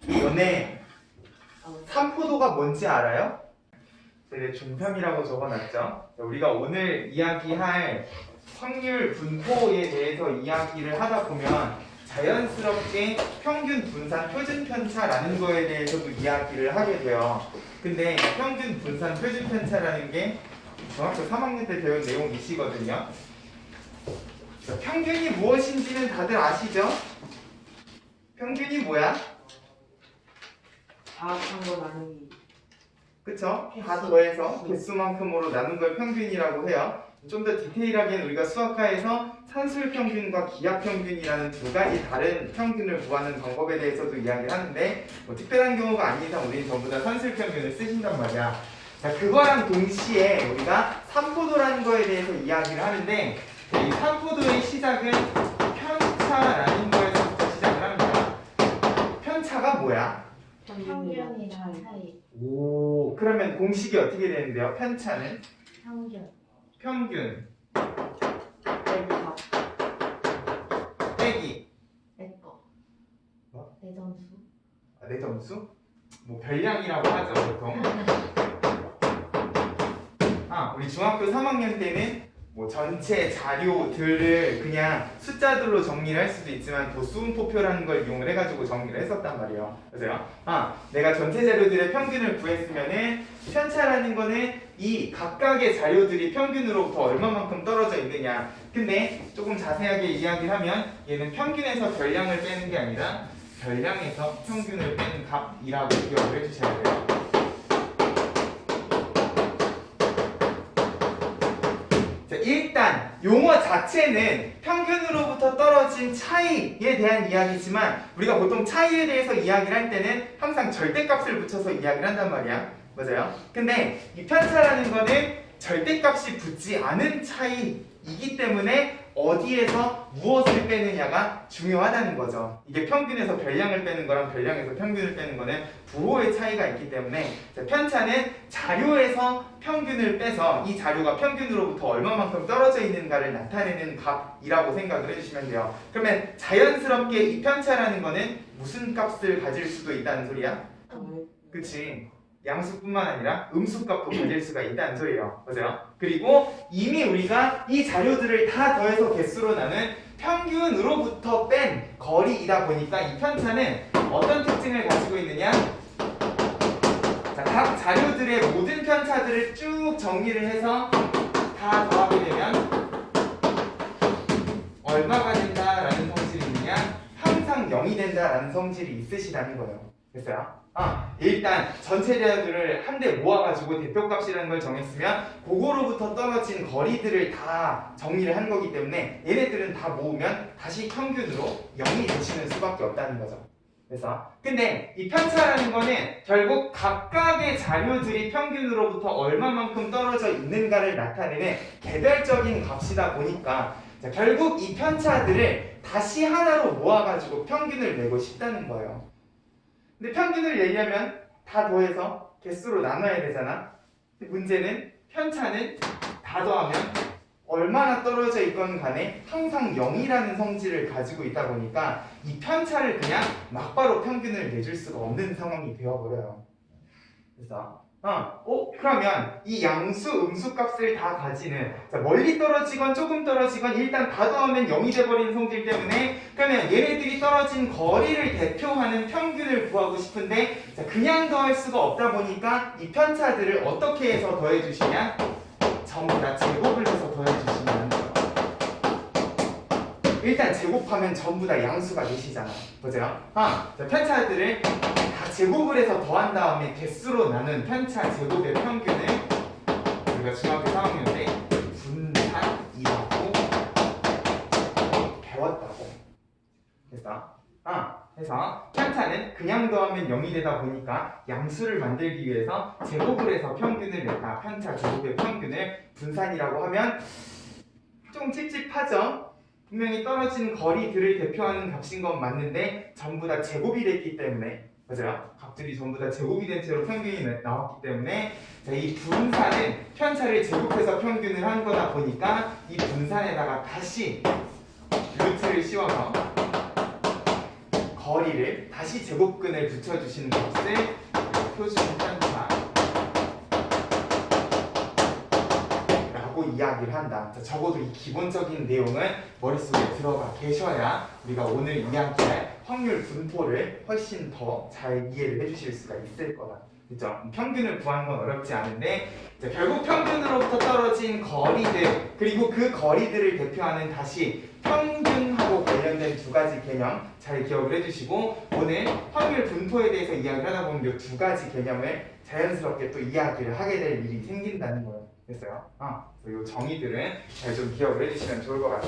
너네 삼포도가 뭔지 알아요? 되게 중삼이라고 적어놨죠. 우리가 오늘 이야기할 확률 분포에 대해서 이야기를 하다 보면 자연스럽게 평균 분산 표준 편차라는 거에 대해서도 이야기를 하게 돼요. 근데 평균 분산 표준 편차라는 게 중학교 3학년 때 배운 내용이시거든요. 평균이 무엇인지는 다들 아시죠? 평균이 뭐야? 다합한 거 나누기. 그쵸? 다 더해서 개수만큼으로 나눈 걸 평균이라고 해요. 좀 더 디테일하게는 우리가 수학과에서 산술평균과 기하평균이라는 두 가지 다른 평균을 구하는 방법에 대해서도 이야기를 하는데 뭐 특별한 경우가 아닌 이상 우리는 전부 다 산술평균을 쓰신단 말이야. 자, 그거랑 동시에 우리가 삼포도라는 거에 대해서 이야기를 하는데 이 삼포도의 시작은 편차라는 거에서부터 시작을 합니다. 편차가 뭐야? 평균이랑 차이. 오, 그러면 공식이 어떻게 되는데요? 편차는? 평균. 평균 내가 빼기 내 거. 뭐? 내 점수. 내 점수? 뭐 별량이라고 하죠 보통. 우리 중학교 3학년 때는 뭐 전체 자료들을 그냥 숫자들로 정리를 할 수도 있지만 도수음포표라는 걸 이용을 해가지고 정리를 했었단 말이에요. 그래서요. 내가 전체 자료들의 평균을 구했으면은 편차라는 거는 이 각각의 자료들이 평균으로부터 얼마만큼 떨어져 있느냐. 근데 조금 자세하게 이야기를 하면 얘는 평균에서 별량을 빼는 게 아니라 별량에서 평균을 빼는 값이라고 기억을 해주셔야 돼요. 일단 용어 자체는 평균으로부터 떨어진 차이에 대한 이야기지만 우리가 보통 차이에 대해서 이야기를 할 때는 항상 절대값을 붙여서 이야기를 한단 말이야. 맞아요? 근데 이 편차라는 거는 절대값이 붙지 않은 차이이기 때문에 어디에서 무엇을 빼느냐가 중요하다는 거죠. 이게 평균에서 별량을 빼는 거랑 별량에서 평균을 빼는 거는 부호의 차이가 있기 때문에 편차는 자료에서 평균을 빼서 이 자료가 평균으로부터 얼마만큼 떨어져 있는가를 나타내는 값이라고 생각을 해주시면 돼요. 그러면 자연스럽게 이 편차라는 거는 무슨 값을 가질 수도 있다는 소리야? 그치? 양수뿐만 아니라 음수값도 가질 수가 있다는 소리예요. 맞아요? 그리고 이미 우리가 이 자료들을 다 더해서 개수로 나눈 평균으로부터 뺀 거리이다 보니까 이 편차는 어떤 특징을 가지고 있느냐? 자, 각 자료들의 모든 편차들을 쭉 정리를 해서 다 더하게 되면 얼마가 된다라는 성질이 있느냐? 항상 0이 된다라는 성질이 있으시다는 거예요. 됐어요? 일단 전체 자료들을 한데 모아가지고 대표값이라는 걸 정했으면 그거로부터 떨어진 거리들을 다 정리를 한 거기 때문에 얘네들은 다 모으면 다시 평균으로 0이 되시는 수밖에 없다는 거죠. 그래서 근데 이 편차라는 거는 결국 각각의 자료들이 평균으로부터 얼마만큼 떨어져 있는가를 나타내는 개별적인 값이다 보니까 결국 이 편차들을 다시 하나로 모아가지고 평균을 내고 싶다는 거예요. 근데 평균을 내려면 다 더해서 개수로 나눠야 되잖아. 근데 문제는 편차는 다 더하면 얼마나 떨어져 있건 간에 항상 0이라는 성질을 가지고 있다 보니까 이 편차를 그냥 막바로 평균을 내줄 수가 없는 상황이 되어버려요. 그래서 그러면 이 양수, 음수 값을 다 가지는 멀리 떨어지건 조금 떨어지건 일단 다 더하면 0이 돼버리는 성질 때문에 그러면 얘네들이 떨어진 거리를 대표하는 평균을 구하고 싶은데 그냥 더할 수가 없다 보니까 이 편차들을 어떻게 해서 더해주시냐? 전부 다 제곱을 해서 더해주시면 하는 거예요. 일단 제곱하면 전부 다 양수가 되시잖아. 보세요. 편차들을 다 제곱을 해서 더한 다음에 개수로 나눈 편차 제곱의 평균을 우리가 중학교 3학년 때 분산이라고 배웠다고. 그래서 편차는 그냥 더하면 0이 되다 보니까 양수를 만들기 위해서 제곱을 해서 평균을 냈다. 편차 제곱의 평균을 분산이라고 하면 좀 찝찝하죠? 분명히 떨어진 거리들을 대표하는 값인 건 맞는데 전부 다 제곱이 됐기 때문에 맞아요? 값들이 전부 다 제곱이 된 채로 평균이 나왔기 때문에 이 분산은 편차를 제곱해서 평균을 한 거다 보니까 이 분산에다가 다시 루트를 씌워서 거리를 다시 제곱근을 붙여주시는 것을 표준 편차 라고 이야기를 한다. 자, 적어도 이 기본적인 내용은 머릿속에 들어가 계셔야 우리가 오늘 이야기할 확률 분포를 훨씬 더 잘 이해를 해주실 수가 있을 거다. 그죠? 평균을 구하는 건 어렵지 않은데 자, 결국 평균으로부터 떨어진 거리들 그리고 그 거리들을 대표하는 다시 평균하고 관련된 두 가지 개념 잘 기억을 해주시고 오늘 확률 분포에 대해서 이야기를 하다 보면 이 두 가지 개념을 자연스럽게 또 이야기를 하게 될 일이 생긴다는 거예요. 됐어요? 이 정의들은 잘 좀 기억을 해주시면 좋을 것 같아.